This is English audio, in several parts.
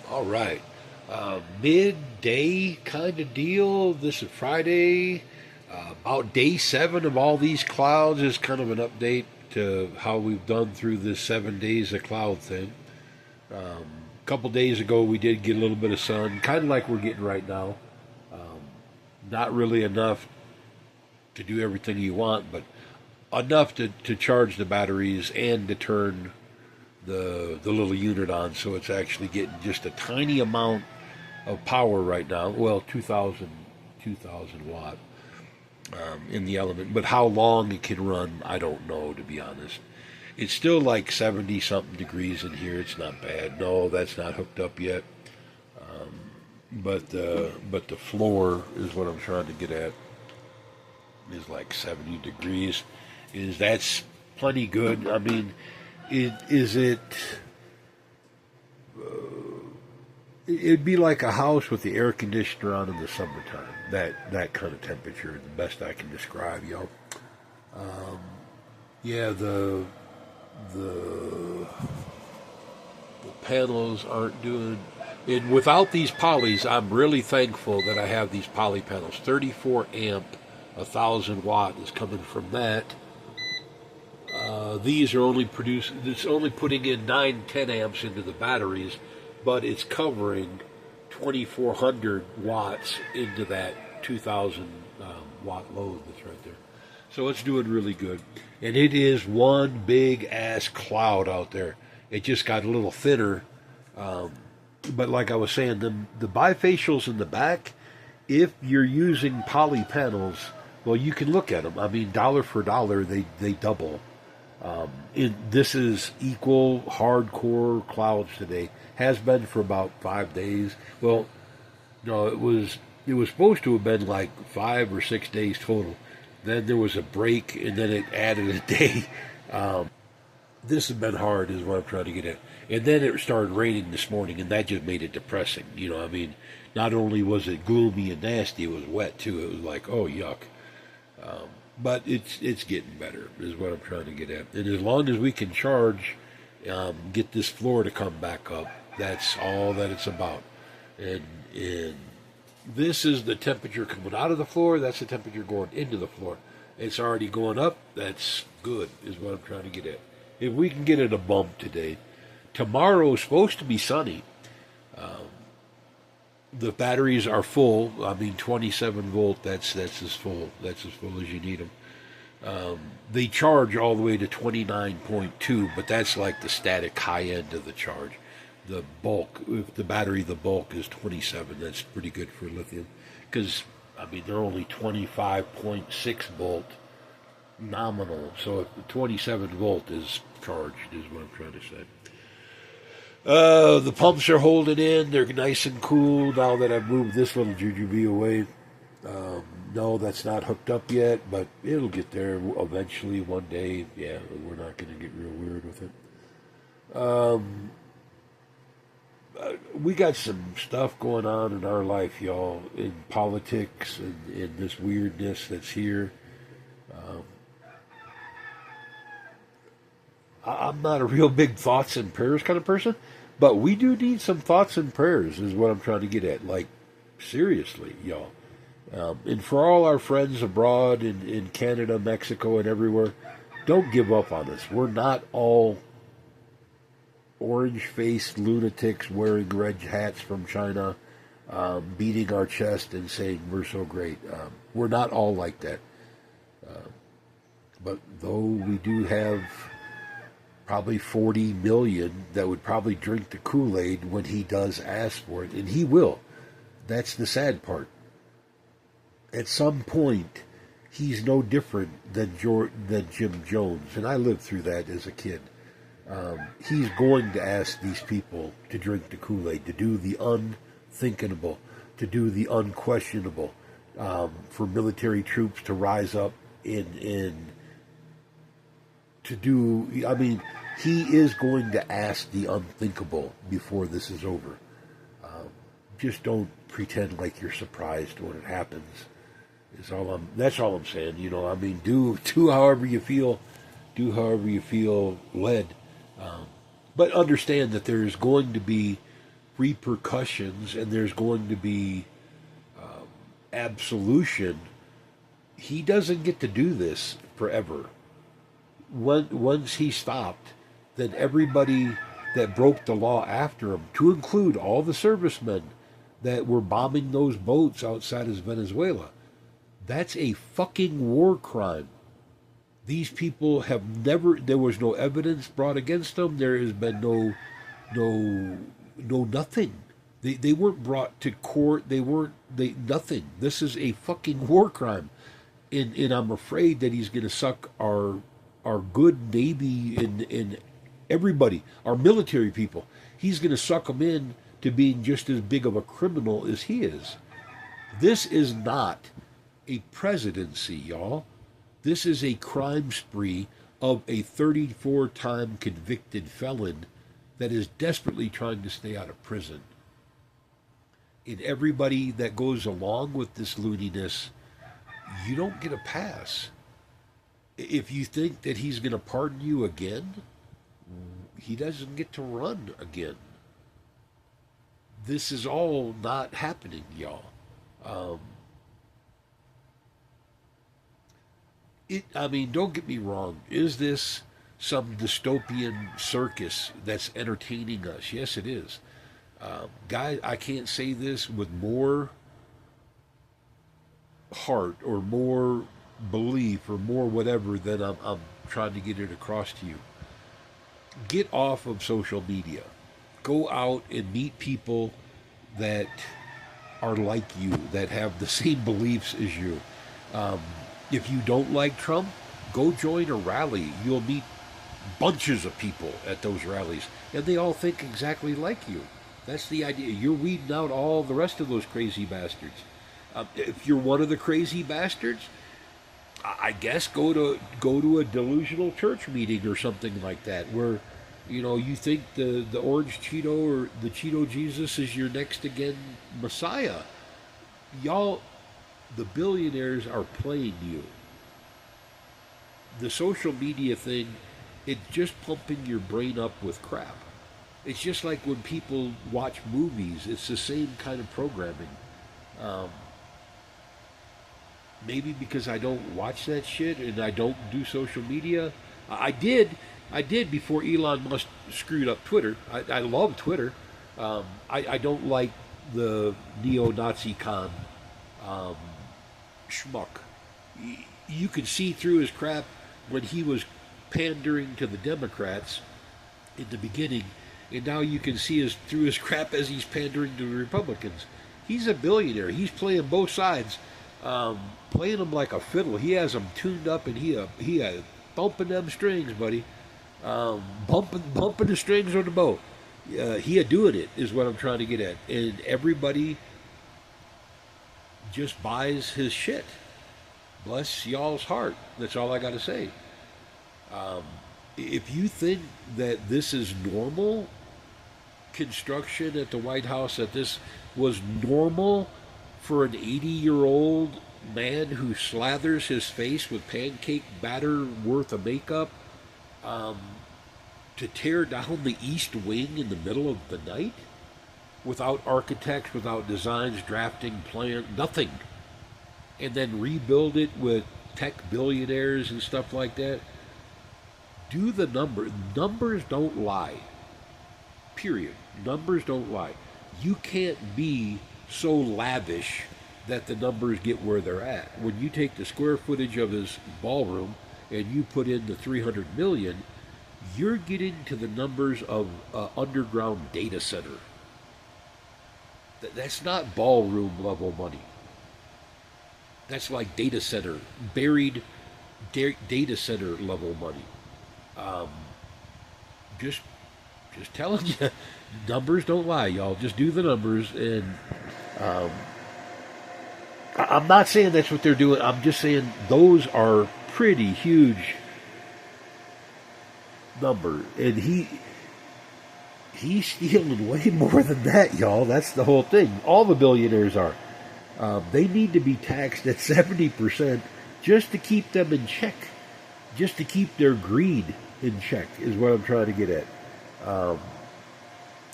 All right. Midday kind of deal. This is Friday. About day 7 of all these clouds is kind of an update to how we've done through this 7 days of cloud thing. A couple days ago, we did get a little bit of sun, kind of like we're getting right now. Not really enough to do everything you want, but enough to charge the batteries and to turn the little unit on, so it's actually getting just a tiny amount of power right now. Well, 2,000 watt in the element, but how long it can run, I don't know, to be honest. It's still like 70 something degrees in here. It's not bad. No, that's not hooked up yet. But the floor is what I'm trying to get at. Is like 70 degrees. That's plenty good? I mean, is it? It'd be like a house with the air conditioner on in the summertime. That kind of temperature, the best I can describe, yo. Yeah, the panels aren't doing. And without these polys, I'm really thankful that I have these poly panels. 34 amp, 1,000 watt is coming from that. These are only producing. It's only putting in 10 amps into the batteries, but it's covering 2,400 watts into that 2,000 watt load that's right there. So it's doing really good, and it is one big ass cloud out there. It just got a little thinner, but like I was saying, the bifacials in the back, if you're using poly panels, well, you can look at them. I mean, dollar for dollar, they double. This is equal hardcore clouds today. Has been for about 5 days. Well, no, it was supposed to have been like 5 or 6 days total. Then there was a break, and then it added a day. This has been hard, is what I'm trying to get at. And then it started raining this morning, and that just made it depressing. I mean, not only was it gloomy and nasty, it was wet too. It was like, oh yuck. But it's getting better, is what I'm trying to get at. And as long as we can charge, get this floor to come back up, that's all that it's about. And this is the temperature coming out of the floor. That's the temperature going into the floor. It's already going up. That's good, is what I'm trying to get at. If we can get it a bump today. Tomorrow is supposed to be sunny. The batteries are full. I mean, 27 volt. That's as full. That's as full as you need them. They charge all the way to 29.2, but that's like the static high end of the charge. The bulk, if the battery, the bulk is 27. That's pretty good for lithium, because I mean they're only 25.6 volt nominal. So if 27 volt is charged, is what I'm trying to say. The pumps are holding in. They're nice and cool now that I've moved this little jujube away. No, that's not hooked up yet, but it'll get there eventually one day. Yeah, we're not going to get real weird with it. We got some stuff going on in our life, y'all, in politics and in this weirdness that's here. I'm not a real big thoughts and prayers kind of person, but we do need some thoughts and prayers, is what I'm trying to get at. Like, seriously, y'all. And for all our friends abroad in Canada, Mexico, and everywhere, don't give up on us. We're not all orange-faced lunatics wearing red hats from China, beating our chest and saying we're so great. We're not all like that. But though we do have probably 40 million that would probably drink the Kool-Aid when he does ask for it, and he will. That's the sad part. At some point, he's no different than Jim Jones, and I lived through that as a kid. He's going to ask these people to drink the Kool-Aid, to do the unthinkable, to do the unquestionable, for military troops to rise up in to do. I mean, he is going to ask the unthinkable before this is over. Just don't pretend like you're surprised when it happens. That's all I'm saying. I mean, do however you feel, led. But understand that there is going to be repercussions and there's going to be absolution, he doesn't get to do this forever. Once he stopped, then everybody that broke the law after him, to include all the servicemen that were bombing those boats outside of Venezuela, that's a fucking war crime. These people have never, there was no evidence brought against them. There has been no nothing. They weren't brought to court. Nothing. This is a fucking war crime. And I'm afraid that he's going to suck our good Navy and everybody, our military people. He's going to suck them in to being just as big of a criminal as he is. This is not a presidency, y'all. This is a crime spree of a 34-time convicted felon that is desperately trying to stay out of prison. And everybody that goes along with this looniness, you don't get a pass. If you think that he's going to pardon you again, he doesn't get to run again. This is all not happening, y'all. Don't get me wrong. Is this some dystopian circus that's entertaining us? Yes, it is. Guys, I can't say this with more heart or more belief or more whatever than I'm trying to get it across to you. Get off of social media. Go out and meet people that are like you, that have the same beliefs as you. If you don't like Trump, go join a rally. You'll meet bunches of people at those rallies, and they all think exactly like you. That's the idea. You're weeding out all the rest of those crazy bastards. If you're one of the crazy bastards, I guess go to a delusional church meeting or something like that, where you think the orange Cheeto or the Cheeto Jesus is your next again Messiah. Y'all, the billionaires are playing you. The social media thing, it's just pumping your brain up with crap. It's just like when people watch movies. It's the same kind of programming. Maybe because I don't watch that shit and I don't do social media. I did before Elon Musk screwed up Twitter. I love Twitter. I don't like the neo-Nazi con schmuck. You could see through his crap when he was pandering to the Democrats in the beginning, and now you can see through his crap as he's pandering to the Republicans. He's a billionaire. He's playing both sides, playing them like a fiddle. He has them tuned up, and he bumping them strings, buddy. Bumping the strings on the boat. He doing it is what I'm trying to get at, and everybody just buys his shit. Bless y'all's heart. That's all I got to say. If you think that this is normal construction at the White House, that this was normal for an 80-year-old man who slathers his face with pancake batter worth of makeup to tear down the East Wing in the middle of the night without architects, without designs, drafting, plan, nothing, and then rebuild it with tech billionaires and stuff like that? Do the numbers. Numbers don't lie. Period. Numbers don't lie. You can't be so lavish that the numbers get where they're at. When you take the square footage of his ballroom and you put in the 300 million, you're getting to the numbers of underground data center. That's not ballroom level money. That's like data center, buried data center level money. Just telling you, numbers don't lie, y'all. Just do the numbers, and I'm not saying that's what they're doing. I'm just saying those are pretty huge numbers, and he's stealing way more than that, y'all. That's the whole thing. All the billionaires are. They need to be taxed at 70% just to keep them in check, just to keep their greed in check, is what I'm trying to get at.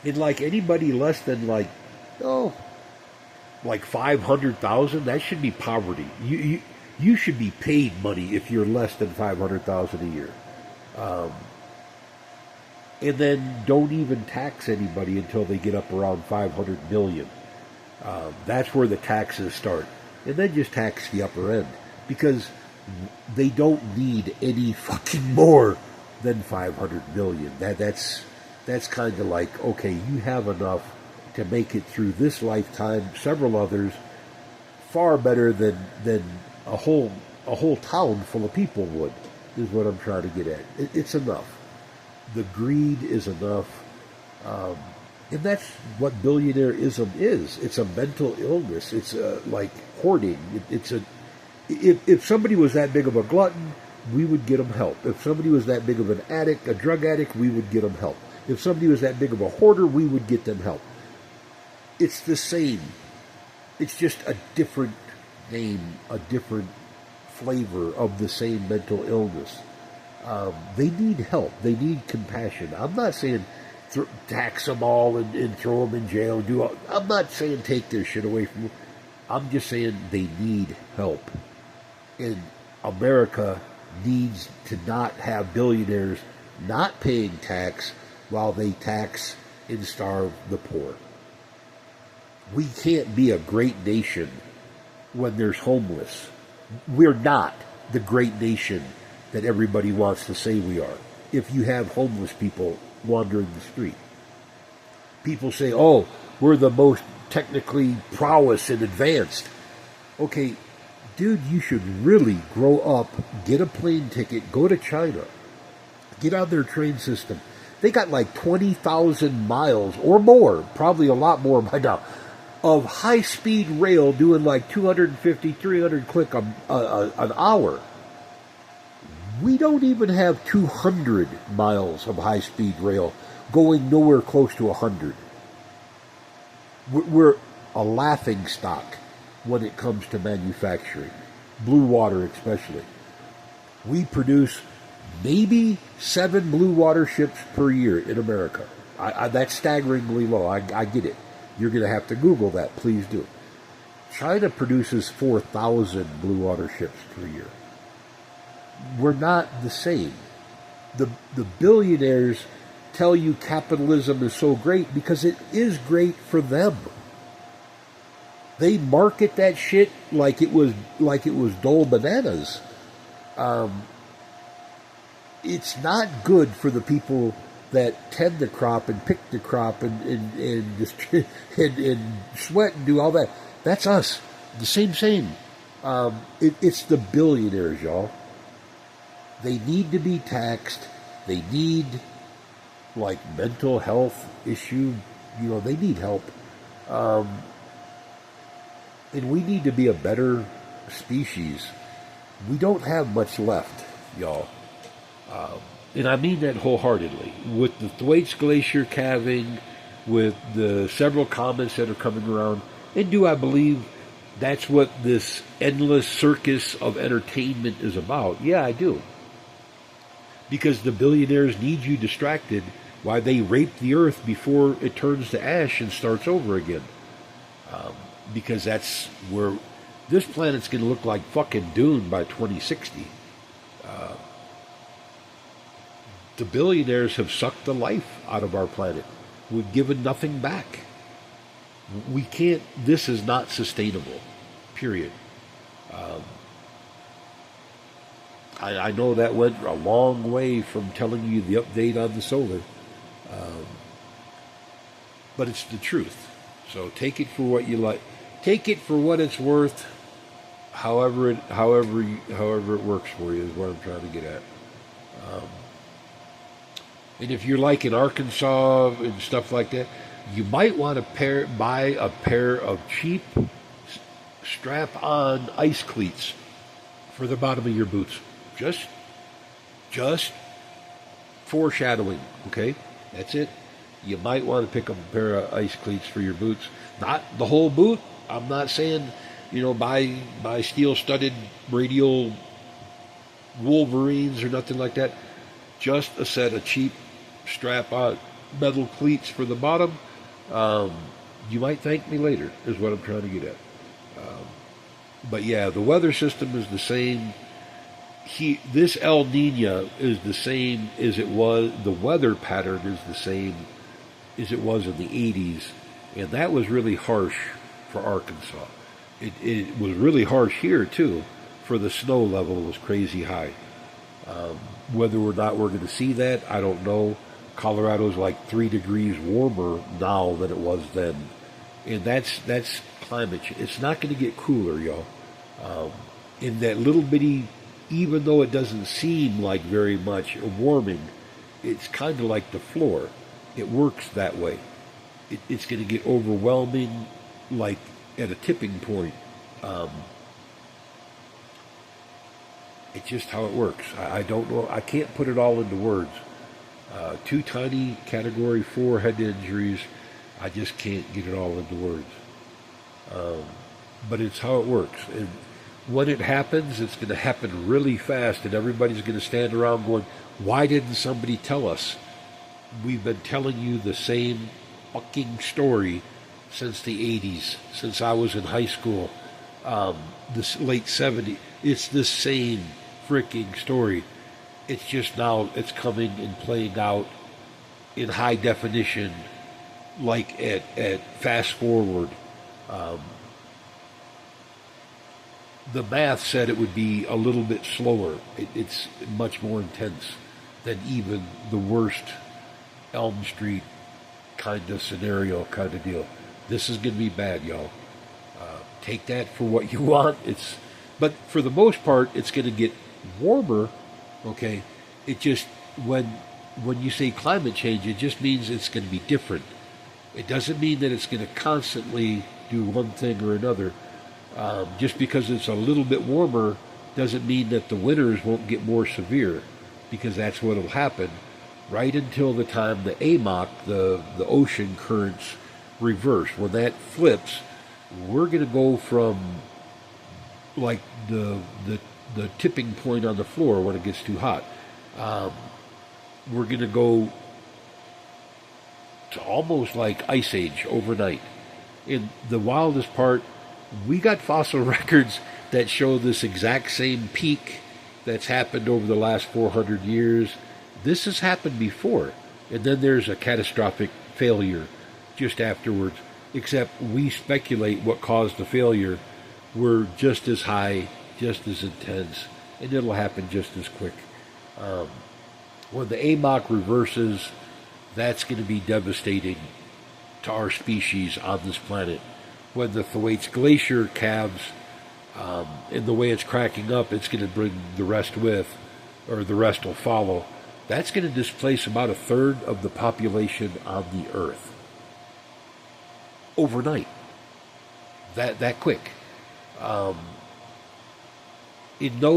And like anybody less than oh, like 500,000, that should be poverty. You should be paid money if you're less than 500,000 a year. Um, and then don't even tax anybody until they get up around 500 million. That's where the taxes start. And then just tax the upper end because they don't need any fucking more than 500 million. That's kind of like, okay, you have enough to make it through this lifetime, several others, far better than a whole town full of people would, is what I'm trying to get at. It's enough. The greed is enough. And that's what billionaireism is. It's a mental illness. It's like hoarding. If somebody was that big of a glutton, we would get them help. If somebody was that big of an addict, a drug addict, we would get them help. If somebody was that big of a hoarder, we would get them help. It's the same. It's just a different name, a different flavor of the same mental illness. They need help. They need compassion. I'm not saying tax them all and throw them in jail. I'm not saying take their shit away from them. I'm just saying they need help. And America needs to not have billionaires not paying tax while they tax and starve the poor. We can't be a great nation when there's homeless. We're not the great nation that everybody wants to say we are. If you have homeless people wandering the street. People say, oh, we're the most technically prowess and advanced. Okay, dude, you should really grow up, get a plane ticket, go to China, get on their train system. They got like 20,000 miles or more, probably a lot more by now, of high-speed rail doing like 250, 300 click an hour. We don't even have 200 miles of high-speed rail going nowhere close to 100. We're a laughing stock when it comes to manufacturing, blue water especially. We produce maybe 7 blue water ships per year in America. That's staggeringly low. I get it. You're going to have to Google that. Please do. China produces 4,000 blue water ships per year. We're not the same. The billionaires tell you capitalism is so great because it is great for them. They market that shit like it was Dole bananas. It's not good for the people that tend the crop and pick the crop and sweat and do all that. That's us. The same. It's the billionaires, y'all. They need to be taxed. They need, like, mental health issue. They need help. And we need to be a better species. We don't have much left, y'all. And I mean that wholeheartedly. With the Thwaites Glacier calving, with the several comments that are coming around, and do I believe that's what this endless circus of entertainment is about? Yeah, I do. Because the billionaires need you distracted while they rape the earth before it turns to ash and starts over again. Because that's where this planet's going to look like fucking Dune by 2060. The billionaires have sucked the life out of our planet. We've given nothing back. We can't, this is not sustainable. Period. I know that went a long way from telling you the update on the solar. But it's the truth. So take it for what you like. Take it for what it's worth. However it works for you is what I'm trying to get at. And if you're like in Arkansas and stuff like that, you might want to buy a pair of cheap strap-on ice cleats for the bottom of your boots. Just foreshadowing, okay? That's it. You might want to pick up a pair of ice cleats for your boots. Not the whole boot. I'm not saying, buy steel-studded radial Wolverines or nothing like that. Just a set of cheap strap-on metal cleats for the bottom. Um, you might thank me later, is what I'm trying to get at. But yeah, the weather system is the same. This El Nino is the same as it was. The weather pattern is the same as it was in the 80s, and that was really harsh for Arkansas. It was really harsh here too. For the snow level was crazy high. Whether or not we're going to see that, I don't know. Colorado's like 3 degrees warmer now than it was then, and that's climate change. It's not going to get cooler, y'all. In that little bitty, even though it doesn't seem like very much warming, it's kind of like the floor. It works that way. It's going to get overwhelming, like at a tipping point. It's just how it works. I don't know. I can't put it all into words. 2 tiny Category 4 head injuries. I just can't get it all into words. But it's how it works. And when it happens, it's going to happen really fast, and everybody's going to stand around going, why didn't somebody tell us? We've been telling you the same fucking story since the 80s, since I was in high school, the late 70s. It's the same freaking story. It's just now it's coming and playing out in high definition, like at fast forward. The math said it would be a little bit slower. It's much more intense than even the worst Elm Street kind of scenario, kind of deal. This is going to be bad, y'all. Take that for what you want. But for the most part, it's going to get warmer. Okay, it just when you say climate change, it just means it's going to be different. It doesn't mean that it's going to constantly do one thing or another. Just because it's a little bit warmer doesn't mean that the winters won't get more severe, because that's what will happen right until the time the AMOC, the ocean currents, reverse. When that flips, we're going to go from like the tipping point on the floor when it gets too hot. We're going to go to almost like Ice Age overnight. In the wildest part, we got fossil records that show this exact same peak that's happened over the last 400 years. This has happened before, and then there's a catastrophic failure just afterwards, except we speculate what caused the failure. We're just as high, just as intense, and it'll happen just as quick. When the AMOC reverses, that's going to be devastating to our species on this planet. When the Thwaites Glacier calves, and the way it's cracking up, it's going to bring the rest with, or the rest will follow. That's going to displace about a third of the population on the Earth overnight. That quick. No,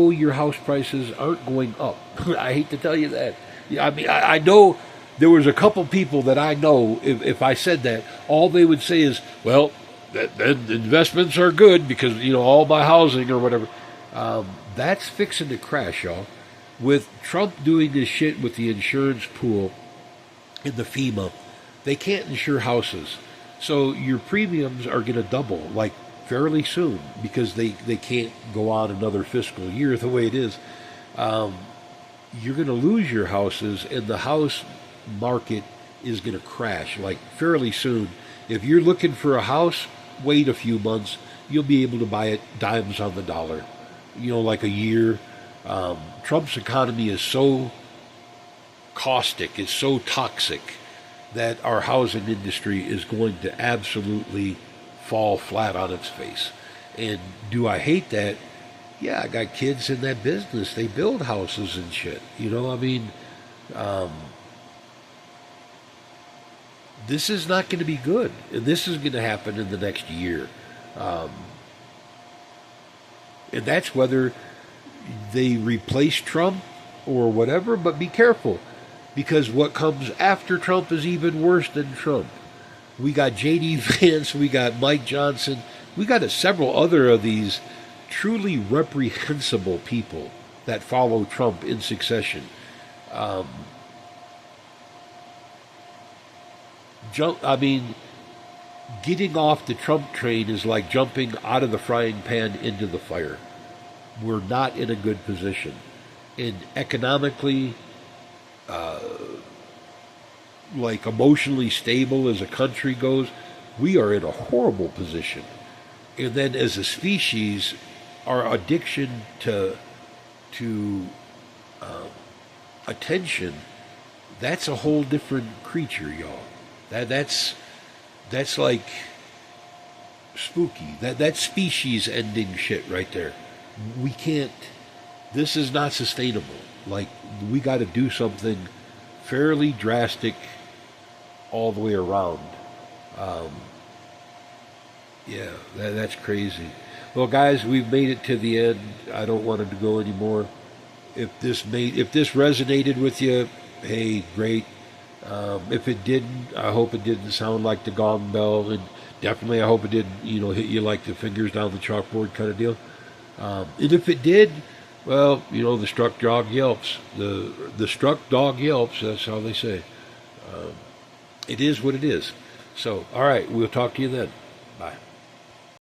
your house prices aren't going up. I hate to tell you that. I mean, I know there was a couple people that I know, if I said that, all they would say is, well, that investments are good because, all my housing or whatever. That's fixing to crash, y'all. With Trump doing this shit with the insurance pool and the FEMA, they can't insure houses. So your premiums are going to double, like, fairly soon, because they can't go on another fiscal year the way it is. You're going to lose your houses, and the house market is going to crash, like, fairly soon. If you're looking for a house, wait a few months. You'll be able to buy it dimes on the dollar, like a year. Trump's economy is so caustic, it's so toxic, that our housing industry is going to absolutely fall flat on its face. And do I hate that? Yeah, I got kids in that business. They build houses and shit. This is not going to be good. And this is going to happen in the next year. And that's whether they replace Trump or whatever, but be careful, because what comes after Trump is even worse than Trump. We got J.D. Vance, we got Mike Johnson, we got several other of these truly reprehensible people that follow Trump in succession. I mean, getting off the Trump train is like jumping out of the frying pan into the fire. We're not in a good position. And economically, like emotionally stable as a country goes, we are in a horrible position. And then as a species, our addiction to attention, that's a whole different creature, y'all. That's like spooky. That's species ending shit right there. We can't. This is not sustainable. Like, we got to do something fairly drastic all the way around. Um, yeah, that's crazy. Well, guys, we've made it to the end. I don't want it to go anymore. If this resonated with you, hey, great. If it didn't, I hope it didn't sound like the gong bell, and definitely I hope it didn't, hit you like the fingers down the chalkboard kind of deal. And if it did, well, the struck dog yelps. The struck dog yelps. That's how they say. It is what it is. So, all right, we'll talk to you then. Bye.